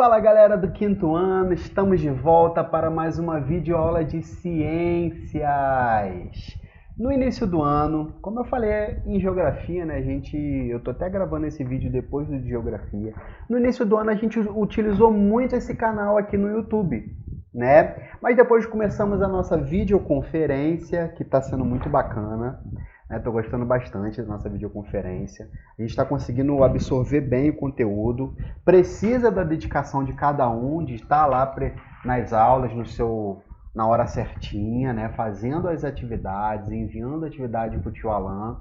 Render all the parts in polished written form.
Fala galera do quinto ano, estamos de volta para mais uma videoaula de ciências. No início do ano, como eu falei em geografia, né, eu tô até gravando esse vídeo depois do de geografia. No início do ano a gente utilizou muito esse canal aqui no YouTube, né? Mas depois começamos a nossa videoconferência, que está sendo muito bacana. Estou gostando bastante da nossa videoconferência. A gente está conseguindo absorver bem o conteúdo. Precisa da dedicação de cada um, de estar lá nas aulas, na hora certinha, né? Fazendo as atividades, enviando a atividade para o tio Alan.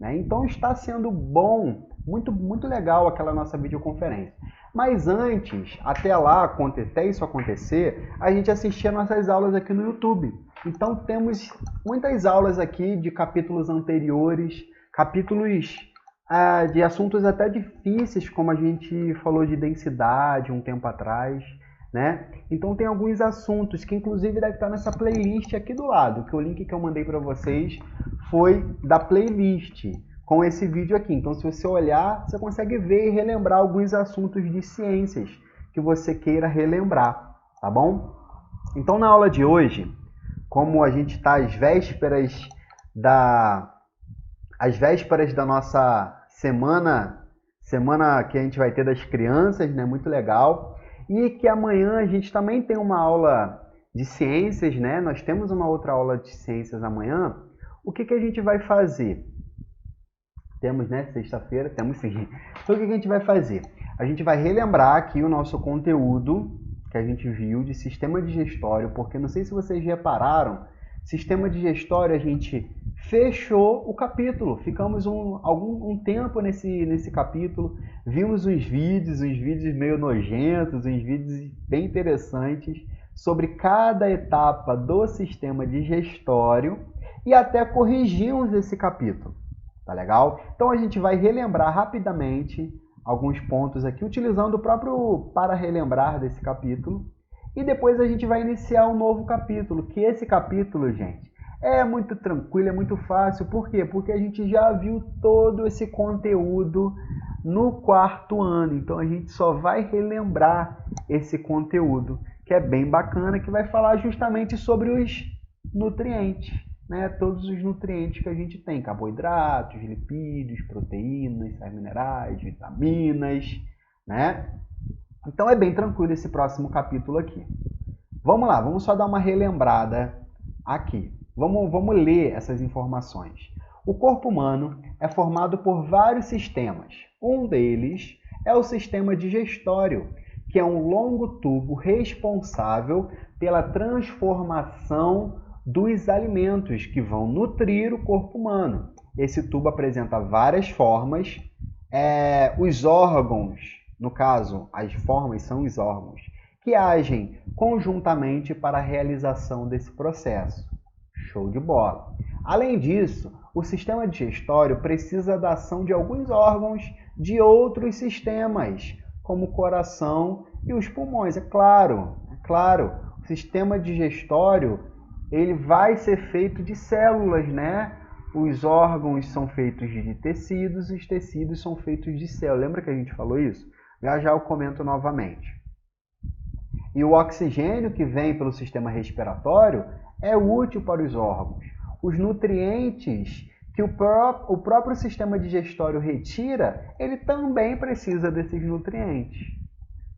Né? Então está sendo bom, muito legal aquela nossa videoconferência. Mas antes, até isso acontecer, a gente assistia nossas aulas aqui no YouTube. Então temos muitas aulas aqui de capítulos anteriores, capítulos de assuntos até difíceis, como a gente falou de densidade um tempo atrás. Né? Então tem alguns assuntos que inclusive deve estar nessa playlist aqui do lado, que o link que eu mandei para vocês foi da playlist com esse vídeo aqui. Então se você olhar, você consegue ver e relembrar alguns assuntos de ciências que você queira relembrar, tá bom? Então na aula de hoje, como a gente está às vésperas da nossa semana que a gente vai ter das crianças, né? Muito legal. E que amanhã a gente também tem uma aula de ciências, né? Nós temos uma outra aula de ciências amanhã. O que a gente vai fazer? Temos, né? Sexta-feira, temos sim. Então o que a gente vai fazer? A gente vai relembrar aqui o nosso conteúdo que a gente viu de sistema digestório, porque não sei se vocês repararam, sistema digestório a gente fechou o capítulo, ficamos um tempo nesse capítulo, vimos uns vídeos meio nojentos, uns vídeos bem interessantes sobre cada etapa do sistema digestório e até corrigimos esse capítulo, tá legal? Então a gente vai relembrar rapidamente alguns pontos aqui, utilizando o próprio para relembrar desse capítulo, e depois a gente vai iniciar um novo capítulo, que esse capítulo, gente, é muito tranquilo, é muito fácil. Por quê? Porque a gente já viu todo esse conteúdo no quarto ano. Então a gente só vai relembrar esse conteúdo, que é bem bacana, que vai falar justamente sobre os nutrientes, né? Todos os nutrientes que a gente tem, carboidratos, lipídios, proteínas, sais minerais, vitaminas, né? Então é bem tranquilo esse próximo capítulo aqui. Vamos lá, vamos só dar uma relembrada aqui. Vamos ler essas informações. O corpo humano é formado por vários sistemas. Um deles é o sistema digestório, que é um longo tubo responsável pela transformação dos alimentos que vão nutrir o corpo humano. Esse tubo apresenta várias formas. Os órgãos, no caso, as formas são os órgãos, que agem conjuntamente para a realização desse processo. Show de bola! Além disso, o sistema digestório precisa da ação de alguns órgãos de outros sistemas, como o coração e os pulmões. É claro, o sistema digestório ele vai ser feito de células, né? Os órgãos são feitos de tecidos, os tecidos são feitos de células. Lembra que a gente falou isso? Já eu comento novamente. E o oxigênio que vem pelo sistema respiratório é útil para os órgãos. Os nutrientes que o próprio sistema digestório retira, ele também precisa desses nutrientes.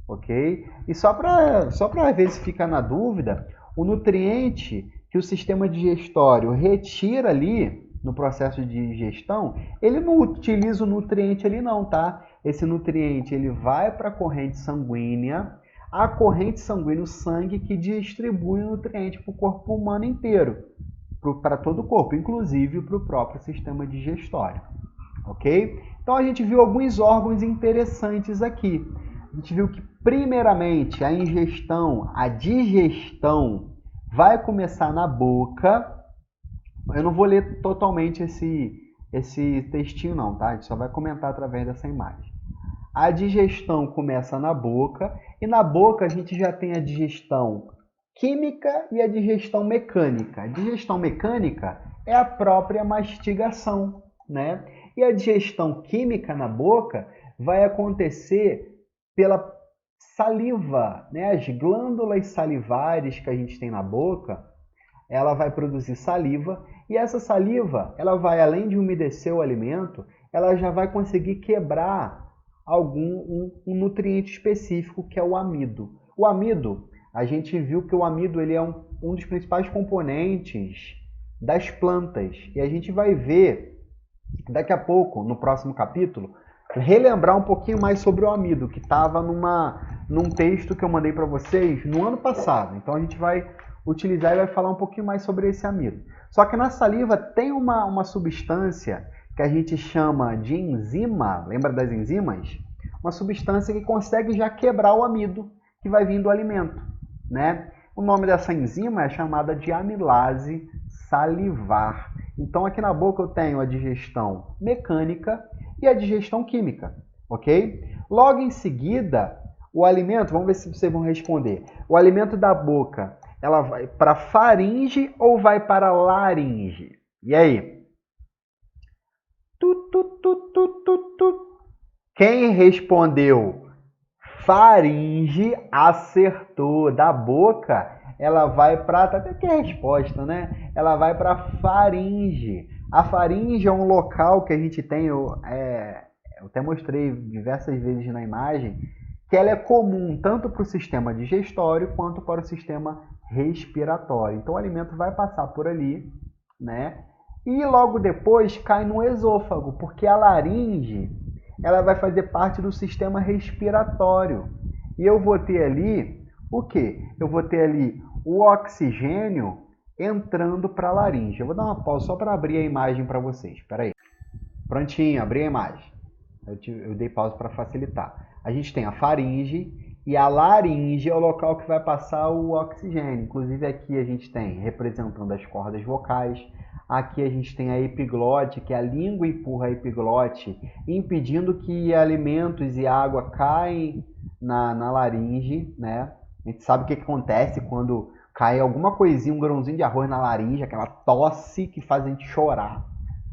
Ok? E só para ver se fica na dúvida, o nutriente que o sistema digestório retira ali no processo de digestão, ele não utiliza o nutriente ali não, tá? Esse nutriente ele vai para a corrente sanguínea, a corrente sanguínea, o sangue que distribui o nutriente para o corpo humano inteiro, para todo o corpo, inclusive para o próprio sistema digestório, ok? Então a gente viu alguns órgãos interessantes aqui. A gente viu que primeiramente a digestão vai começar na boca. Eu não vou ler totalmente esse textinho não, tá? A gente só vai comentar através dessa imagem. A digestão começa na boca, e na boca a gente já tem a digestão química e a digestão mecânica. A digestão mecânica é a própria mastigação, né? E a digestão química na boca vai acontecer pela Saliva, né? As glândulas salivares que a gente tem na boca, ela vai produzir saliva e essa saliva, ela vai, além de umedecer o alimento, ela já vai conseguir quebrar um nutriente específico que é o amido. O amido, a gente viu que o amido ele é um dos principais componentes das plantas e a gente vai ver daqui a pouco, no próximo capítulo, relembrar um pouquinho mais sobre o amido, que estava num texto que eu mandei para vocês no ano passado. Então a gente vai utilizar e vai falar um pouquinho mais sobre esse amido. Só que na saliva tem uma substância que a gente chama de enzima, lembra das enzimas? Uma substância que consegue já quebrar o amido que vai vir do alimento, né? O nome dessa enzima é chamada de amilase salivar. Então aqui na boca eu tenho a digestão mecânica e a digestão química, ok? Logo em seguida, o alimento, vamos ver se vocês vão responder. O alimento da boca, ela vai para faringe ou vai para laringe? E aí? Quem respondeu faringe acertou. Da boca, ela vai para... Até que é a resposta, né? Ela vai para faringe. A faringe é um local que a gente tem... Eu até mostrei diversas vezes na imagem, que ela é comum tanto para o sistema digestório quanto para o sistema respiratório. Então o alimento vai passar por ali, né? E logo depois cai no esôfago, porque a laringe ela vai fazer parte do sistema respiratório. E eu vou ter ali o quê? Eu vou ter ali o oxigênio entrando para a laringe. Eu vou dar uma pausa só para abrir a imagem para vocês. Espera aí. Prontinho, abri a imagem. Eu dei pausa para facilitar. A gente tem a faringe e a laringe é o local que vai passar o oxigênio. Inclusive aqui a gente tem representando as cordas vocais. Aqui a gente tem a epiglote, que a língua empurra a epiglote, impedindo que alimentos e água caem na laringe, né? A gente sabe o que acontece quando cai alguma coisinha, um grãozinho de arroz na laringe, aquela tosse que faz a gente chorar,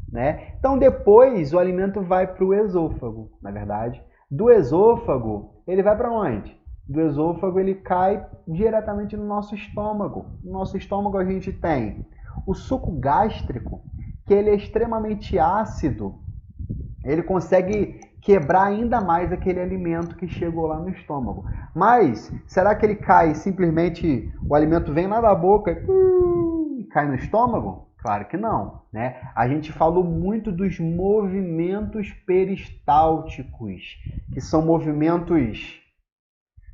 né? Então depois o alimento vai para o esôfago, na verdade. Do esôfago, ele vai para onde? Do esôfago ele cai diretamente no nosso estômago. No nosso estômago a gente tem o suco gástrico, que ele é extremamente ácido, ele consegue quebrar ainda mais aquele alimento que chegou lá no estômago. Mas, será que ele cai simplesmente, o alimento vem lá da boca e cai no estômago? Claro que não, né? A gente falou muito dos movimentos peristálticos, que são movimentos,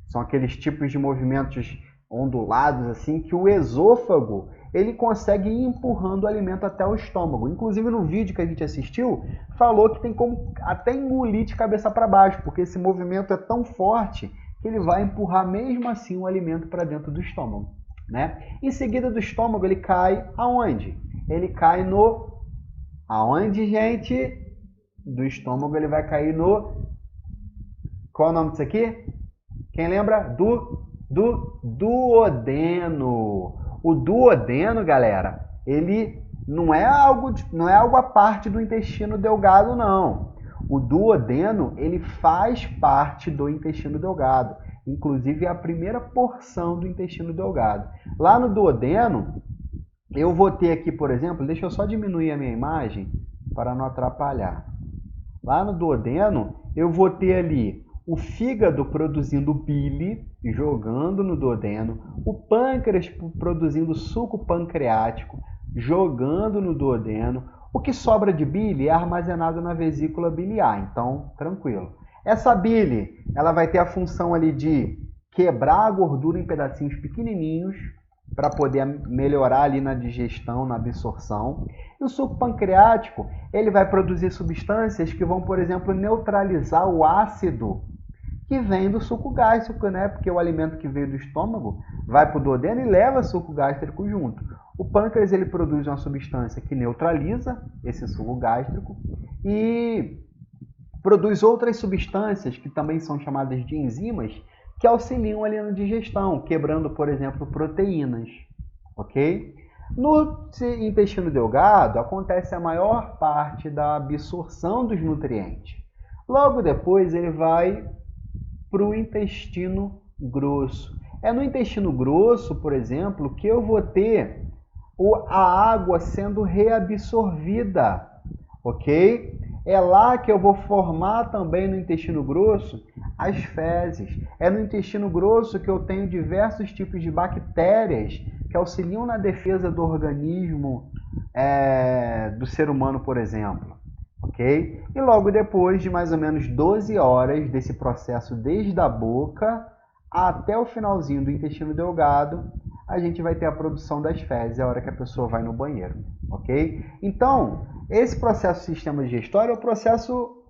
são aqueles tipos de movimentos ondulados assim, que o esôfago ele consegue ir empurrando o alimento até o estômago. Inclusive no vídeo que a gente assistiu, falou que tem como até engolir de cabeça para baixo, porque esse movimento é tão forte que ele vai empurrar mesmo assim o alimento para dentro do estômago, né? Em seguida do estômago ele cai aonde? Ele cai no... Aonde, gente? Do estômago ele vai cair no... Qual é o nome disso aqui? Quem lembra? Do duodeno. O duodeno, galera, ele não é algo à parte do intestino delgado, não. O duodeno, ele faz parte do intestino delgado. Inclusive, é a primeira porção do intestino delgado. Lá no duodeno, eu vou ter aqui, por exemplo, deixa eu só diminuir a minha imagem para não atrapalhar. Lá no duodeno, eu vou ter ali o fígado produzindo bile, jogando no duodeno, o pâncreas produzindo suco pancreático, jogando no duodeno. O que sobra de bile é armazenado na vesícula biliar, então tranquilo. Essa bile, ela vai ter a função ali de quebrar a gordura em pedacinhos pequenininhos para poder melhorar ali na digestão, na absorção. E o suco pancreático, ele vai produzir substâncias que vão, por exemplo, neutralizar o ácido que vem do suco gástrico, né? Porque o alimento que veio do estômago vai para o duodeno e leva suco gástrico junto. O pâncreas ele produz uma substância que neutraliza esse suco gástrico e produz outras substâncias que também são chamadas de enzimas que auxiliam ali na digestão, quebrando, por exemplo, proteínas, ok? No intestino delgado acontece a maior parte da absorção dos nutrientes. Logo depois ele vai para o intestino grosso. É no intestino grosso, por exemplo, que eu vou ter a água sendo reabsorvida, ok? É lá que eu vou formar também no intestino grosso as fezes. É no intestino grosso que eu tenho diversos tipos de bactérias que auxiliam na defesa do organismo do ser humano, por exemplo. Ok? E logo depois de mais ou menos 12 horas desse processo desde a boca até o finalzinho do intestino delgado, a gente vai ter a produção das fezes, a hora que a pessoa vai no banheiro. Ok? Então, esse processo do sistema digestório é o processo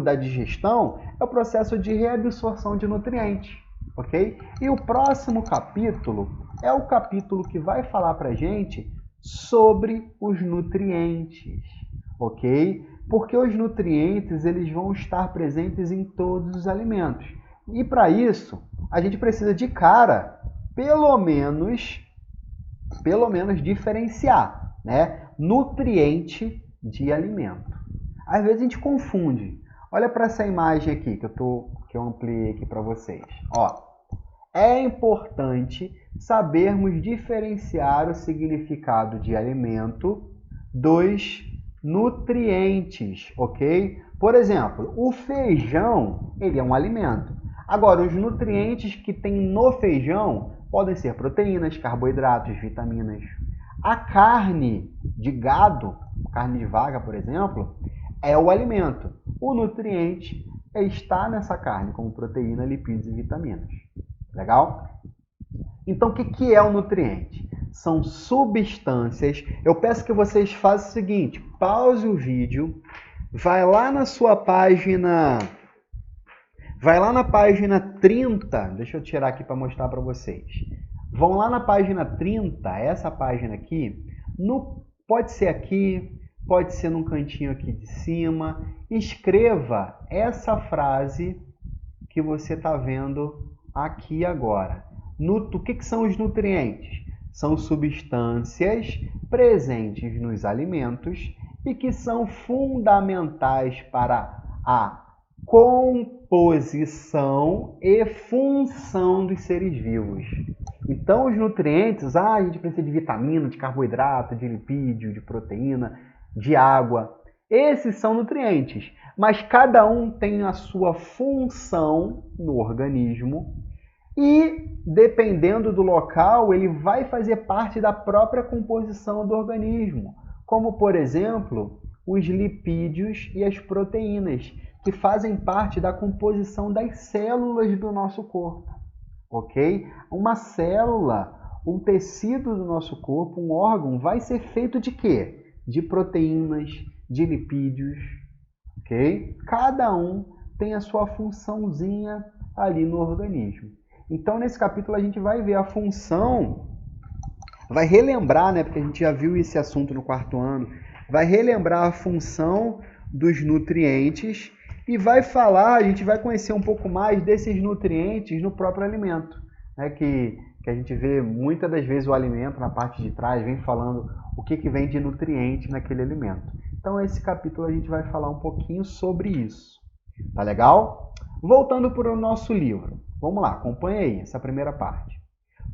da digestão, é o processo de reabsorção de nutrientes. Ok? E o próximo capítulo é o capítulo que vai falar para a gente sobre os nutrientes, ok? Porque os nutrientes eles vão estar presentes em todos os alimentos. E para isso, a gente precisa de cara, pelo menos diferenciar, né? Nutriente de alimento. Às vezes a gente confunde. Olha para essa imagem aqui que eu ampliei aqui para vocês. Ó, é importante sabermos diferenciar o significado de alimento dos nutrientes, ok? Por exemplo, o feijão, ele é um alimento. Agora, os nutrientes que tem no feijão podem ser proteínas, carboidratos, vitaminas. A carne de gado, carne de vaca, por exemplo, é o alimento. O nutriente está nessa carne, como proteína, lipídios e vitaminas. Legal? Então, o que é o nutriente? São substâncias. Eu peço que vocês façam o seguinte, pause o vídeo, vai lá na sua página, vai lá na página 30, deixa eu tirar aqui para mostrar para vocês. Vão lá na página 30, essa página aqui, pode ser aqui, pode ser num cantinho aqui de cima, escreva essa frase que você está vendo aqui agora. O que são os nutrientes? São substâncias presentes nos alimentos e que são fundamentais para a composição e função dos seres vivos. Então, os nutrientes, a gente precisa de vitamina, de carboidrato, de lipídio, de proteína, de água. Esses são nutrientes, mas cada um tem a sua função no organismo e, dependendo do local, ele vai fazer parte da própria composição do organismo, como, por exemplo, os lipídios e as proteínas, que fazem parte da composição das células do nosso corpo, ok? Uma célula, um tecido do nosso corpo, um órgão, vai ser feito de quê? De proteínas, de lipídios, ok? Cada um tem a sua funçãozinha ali no organismo. Então, nesse capítulo, a gente vai ver a função, vai relembrar, né? Porque a gente já viu esse assunto no quarto ano, vai relembrar a função dos nutrientes e vai falar, a gente vai conhecer um pouco mais desses nutrientes no próprio alimento, né? Que a gente vê muitas das vezes o alimento na parte de trás, vem falando o que vem de nutriente naquele alimento. Então, esse capítulo a gente vai falar um pouquinho sobre isso. Tá legal? Voltando para o nosso livro. Vamos lá, acompanha aí essa primeira parte.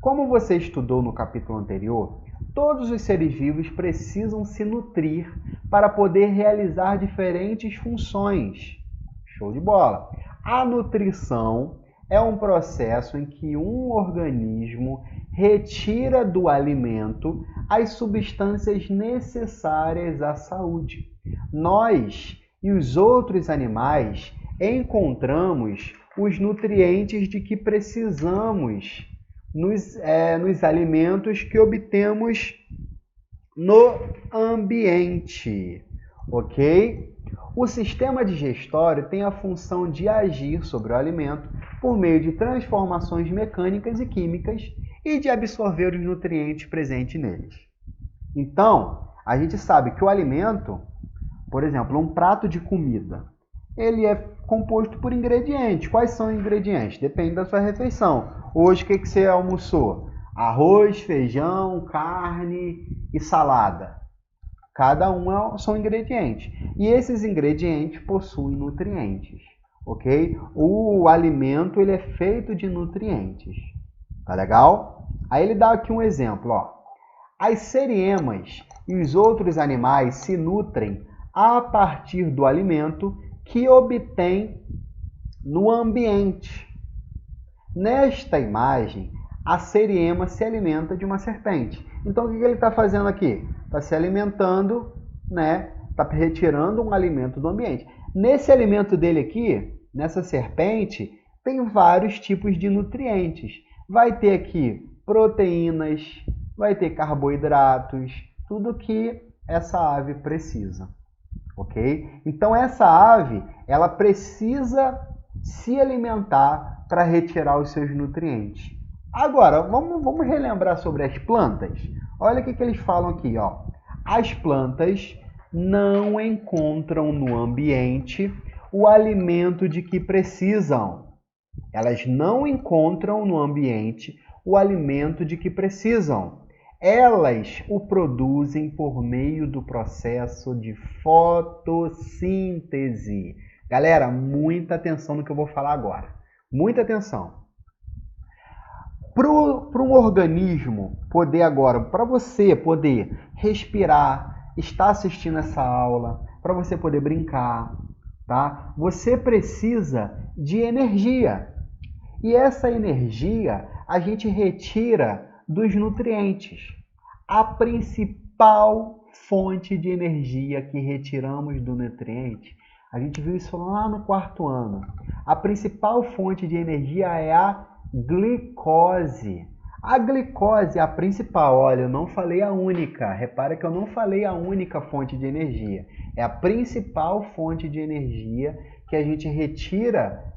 Como você estudou no capítulo anterior, todos os seres vivos precisam se nutrir para poder realizar diferentes funções. Show de bola! A nutrição é um processo em que um organismo retira do alimento as substâncias necessárias à saúde. Nós e os outros animais encontramos os nutrientes de que precisamos nos alimentos que obtemos no ambiente, ok? O sistema digestório tem a função de agir sobre o alimento por meio de transformações mecânicas e químicas e de absorver os nutrientes presentes neles. Então, a gente sabe que o alimento, por exemplo, um prato de comida, ele é composto por ingredientes. Quais são os ingredientes? Depende da sua refeição. Hoje, o que você almoçou? Arroz, feijão, carne e salada. Cada um são ingredientes. E esses ingredientes possuem nutrientes. ok? O alimento ele é feito de nutrientes, tá legal? Aí ele dá aqui um exemplo, ó. As seriemas e os outros animais se nutrem a partir do alimento que obtêm no ambiente. Nesta imagem, a seriema se alimenta de uma serpente. Então, o que ele está fazendo aqui? Está se alimentando, né? Está retirando um alimento do ambiente. Nesse alimento dele aqui, nessa serpente, tem vários tipos de nutrientes. Vai ter aqui proteínas, vai ter carboidratos, tudo que essa ave precisa, ok? Então, essa ave, ela precisa se alimentar para retirar os seus nutrientes. Agora, vamos relembrar sobre as plantas? Olha o que eles falam aqui, ó. As plantas não encontram no ambiente o alimento de que precisam. Elas não encontram no ambiente o alimento de que precisam. Elas o produzem por meio do processo de fotossíntese. Galera, muita atenção no que eu vou falar agora. Muita atenção. Para um organismo poder agora, para você poder respirar, estar assistindo essa aula, para você poder brincar, tá? Você precisa de energia. E essa energia a gente retira dos nutrientes. A principal fonte de energia que retiramos do nutriente, a gente viu isso lá no quarto ano. A principal fonte de energia é a glicose. A glicose é a principal. Olha, eu não falei a única. Repara que eu não falei a única fonte de energia. É a principal fonte de energia que a gente retira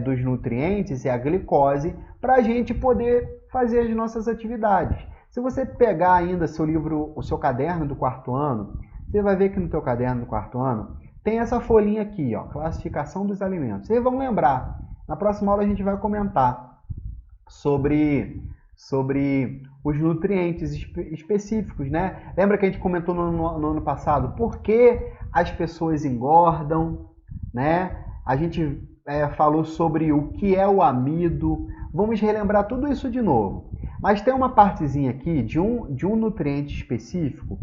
dos nutrientes, é a glicose, para a gente poder fazer as nossas atividades. Se você pegar ainda seu livro, o seu caderno do quarto ano, você vai ver que no teu caderno do quarto ano tem essa folhinha aqui, ó, classificação dos alimentos. Vocês vão lembrar. Na próxima aula a gente vai comentar sobre os nutrientes específicos, né? Lembra que a gente comentou no ano passado por que as pessoas engordam, né? A gente falou sobre o que é o amido. Vamos relembrar tudo isso de novo. Mas tem uma partezinha aqui de um nutriente específico,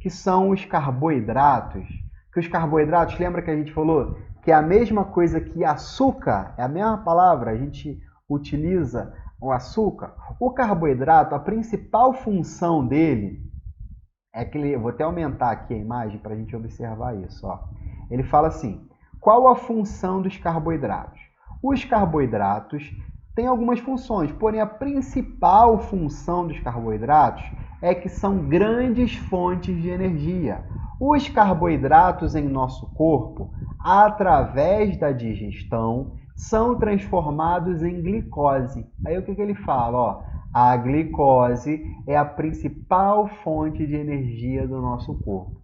que são os carboidratos. Que os carboidratos, lembra que a gente falou que é a mesma coisa que açúcar? É a mesma palavra, a gente utiliza o açúcar. O carboidrato, a principal função dele é que ele... Vou até aumentar aqui a imagem para a gente observar isso. Ó. Ele fala assim, qual a função dos carboidratos? Os carboidratos têm algumas funções, porém a principal função dos carboidratos é que são grandes fontes de energia. Os carboidratos em nosso corpo, através da digestão, são transformados em glicose. Aí o que ele fala? Ó, a glicose é a principal fonte de energia do nosso corpo.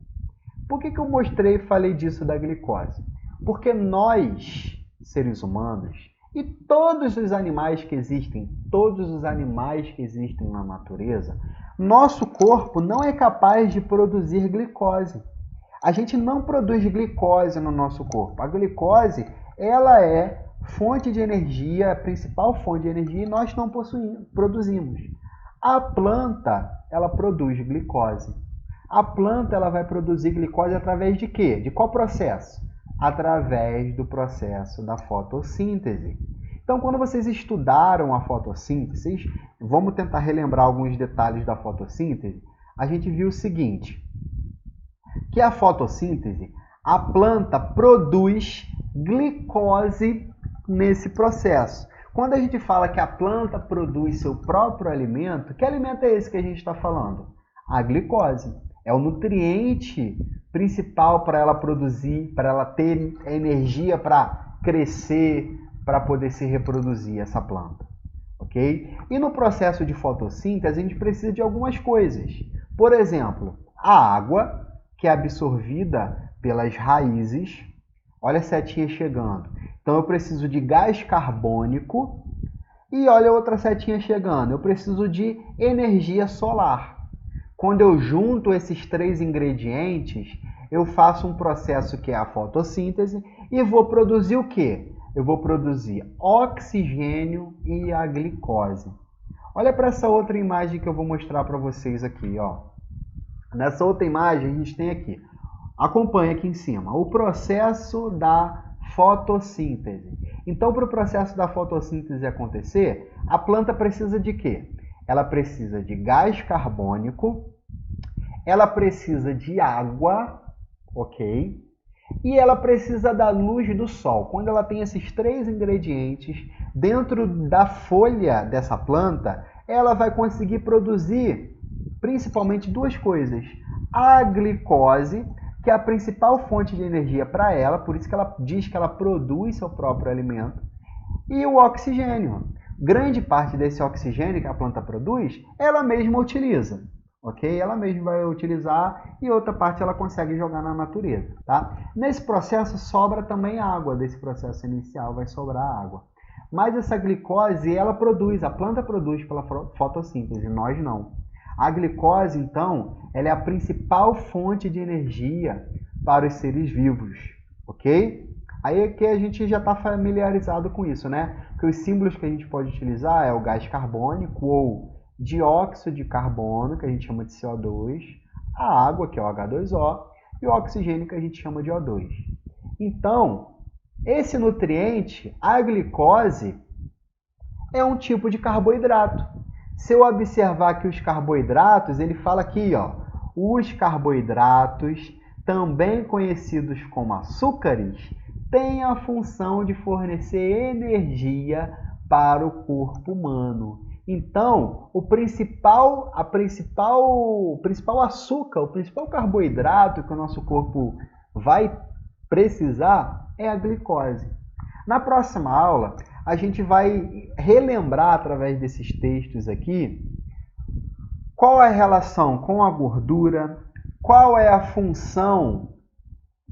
Por que eu mostrei e falei disso da glicose? Porque nós, seres humanos, e todos os animais que existem na natureza, nosso corpo não é capaz de produzir glicose. A gente não produz glicose no nosso corpo. A glicose, ela é fonte de energia, a principal fonte de energia, e nós não produzimos. A planta, ela produz glicose. A planta, ela vai produzir glicose através de quê? De qual processo? Através do processo da fotossíntese. Então, quando vocês estudaram a fotossíntese, vamos tentar relembrar alguns detalhes da fotossíntese, a gente viu o seguinte, que a fotossíntese, a planta produz glicose nesse processo. Quando a gente fala que a planta produz seu próprio alimento, que alimento é esse que a gente está falando? A glicose. É o nutriente principal para ela produzir, para ela ter energia para crescer, para poder se reproduzir essa planta. Ok? E no processo de fotossíntese, a gente precisa de algumas coisas. Por exemplo, a água, que é absorvida pelas raízes. Olha a setinha chegando. Então, eu preciso de gás carbônico. E olha outra setinha chegando. Eu preciso de energia solar. Quando eu junto esses três ingredientes, eu faço um processo que é a fotossíntese e vou produzir o quê? eu vou produzir oxigênio e a glicose. Olha para essa outra imagem que eu vou mostrar para vocês aqui, ó. Nessa outra imagem a gente tem aqui, acompanha aqui em cima, o processo da fotossíntese. Então, para o processo da fotossíntese acontecer, a planta precisa de quê? Ela precisa de gás carbônico, ela precisa de água, ok? E ela precisa da luz do sol. Quando ela tem esses três ingredientes dentro da folha dessa planta, ela vai conseguir produzir principalmente duas coisas. A glicose, que é a principal fonte de energia para ela, por isso que ela diz que ela produz seu próprio alimento, e o oxigênio. Grande parte desse oxigênio que a planta produz, ela mesma utiliza. Ok? Ela mesma vai utilizar e outra parte ela consegue jogar na natureza. Tá? Nesse processo sobra também água, desse processo inicial vai sobrar água. Mas essa glicose, ela produz, a planta produz pela fotossíntese, nós não. A glicose, então, ela é a principal fonte de energia para os seres vivos. Ok? Aí aqui a gente já está familiarizado com isso, né? Que os símbolos que a gente pode utilizar é o gás carbônico ou dióxido de carbono, que a gente chama de CO2, a água, que é o H2O, e o oxigênio, que a gente chama de O2. Então, esse nutriente, a glicose, é um tipo de carboidrato. Se eu observar aqui os carboidratos, ele fala aqui, ó, os carboidratos, também conhecidos como açúcares, têm a função de fornecer energia para o corpo humano. Então, o principal açúcar, o principal carboidrato que o nosso corpo vai precisar é a glicose. Na próxima aula, a gente vai relembrar através desses textos aqui qual é a relação com a gordura, qual é a função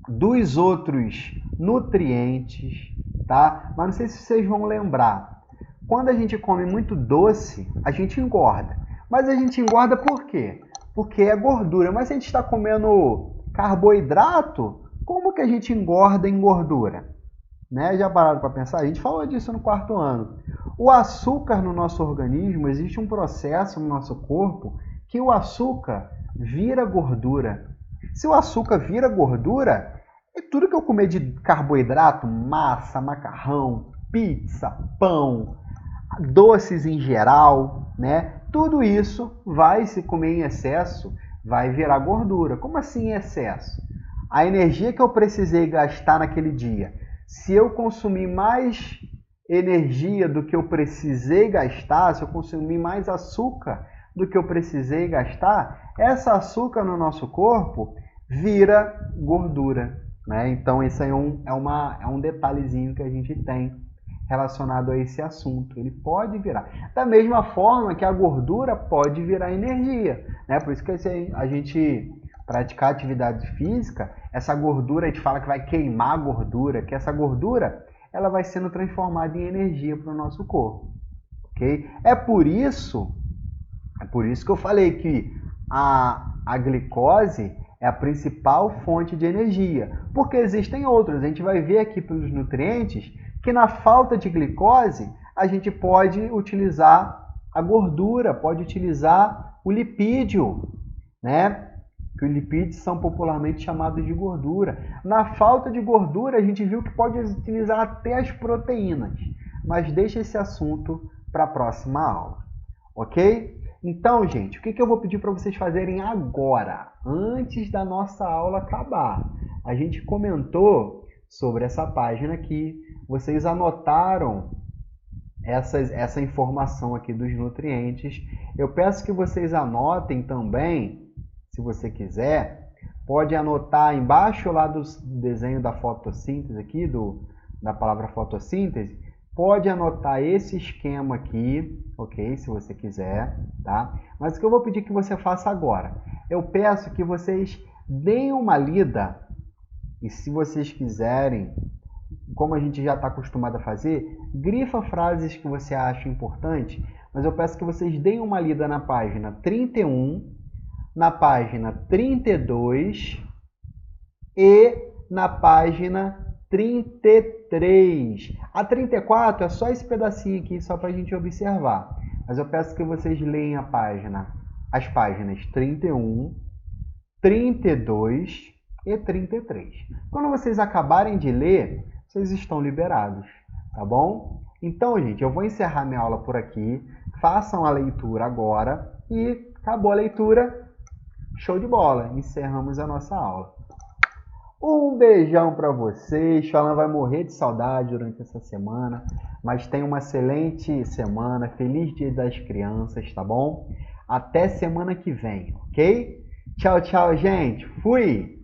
dos outros nutrientes, tá? Mas não sei se vocês vão lembrar. Quando a gente come muito doce, a gente engorda. Mas a gente engorda por quê? Porque é gordura. Mas se a gente está comendo carboidrato, como que a gente engorda em gordura? Né? Já pararam para pensar? A gente falou disso no quarto ano. O açúcar no nosso organismo, existe um processo no nosso corpo que o açúcar vira gordura. Se o açúcar vira gordura, é tudo que eu comer de carboidrato, massa, macarrão, pizza, pão, doces em geral, né? Tudo isso vai, se comer em excesso, vai virar gordura. Como assim em excesso? A energia que eu precisei gastar naquele dia, se eu consumir mais energia do que eu precisei gastar, se eu consumir mais açúcar do que eu precisei gastar, essa açúcar no nosso corpo vira gordura, né? Então esse aí é um detalhezinho que a gente tem relacionado a esse assunto. Ele pode virar. Da mesma forma que a gordura pode virar energia, né? Por isso que a gente praticar atividade física, essa gordura, a gente fala que vai queimar a gordura, que essa gordura ela vai sendo transformada em energia para o nosso corpo. Ok? É por isso que eu falei que a glicose é a principal fonte de energia. Porque existem outras. A gente vai ver aqui pelos nutrientes que na falta de glicose a gente pode utilizar a gordura, pode utilizar o lipídio, né? Que os lipídios são popularmente chamados de gordura. Na falta de gordura, a gente viu que pode utilizar até as proteínas. Mas deixa esse assunto para a próxima aula. Ok? Então, gente, o que eu vou pedir para vocês fazerem agora, antes da nossa aula acabar? A gente comentou sobre essa página aqui. Vocês anotaram essa informação aqui dos nutrientes. Eu peço que vocês anotem também, se você quiser, pode anotar embaixo lá do desenho da fotossíntese aqui, da palavra fotossíntese, pode anotar esse esquema aqui, ok? Se você quiser, tá? Mas o que eu vou pedir que você faça agora? Eu peço que vocês deem uma lida, e se vocês quiserem, como a gente já está acostumado a fazer, grifa frases que você acha importante, mas eu peço que vocês deem uma lida na página 31, na página 32 e na página 33. A 34 é só esse pedacinho aqui, só para a gente observar. Mas eu peço que vocês leem as páginas 31, 32 e 33. Quando vocês acabarem de ler, vocês estão liberados, tá bom? Então, gente, eu vou encerrar minha aula por aqui. Façam a leitura agora e acabou a leitura. Show de bola! Encerramos a nossa aula. Um beijão para vocês. Falan vai morrer de saudade durante essa semana, mas tenha uma excelente semana. Feliz Dia das Crianças, tá bom? Até semana que vem, ok? Tchau, tchau, gente. Fui!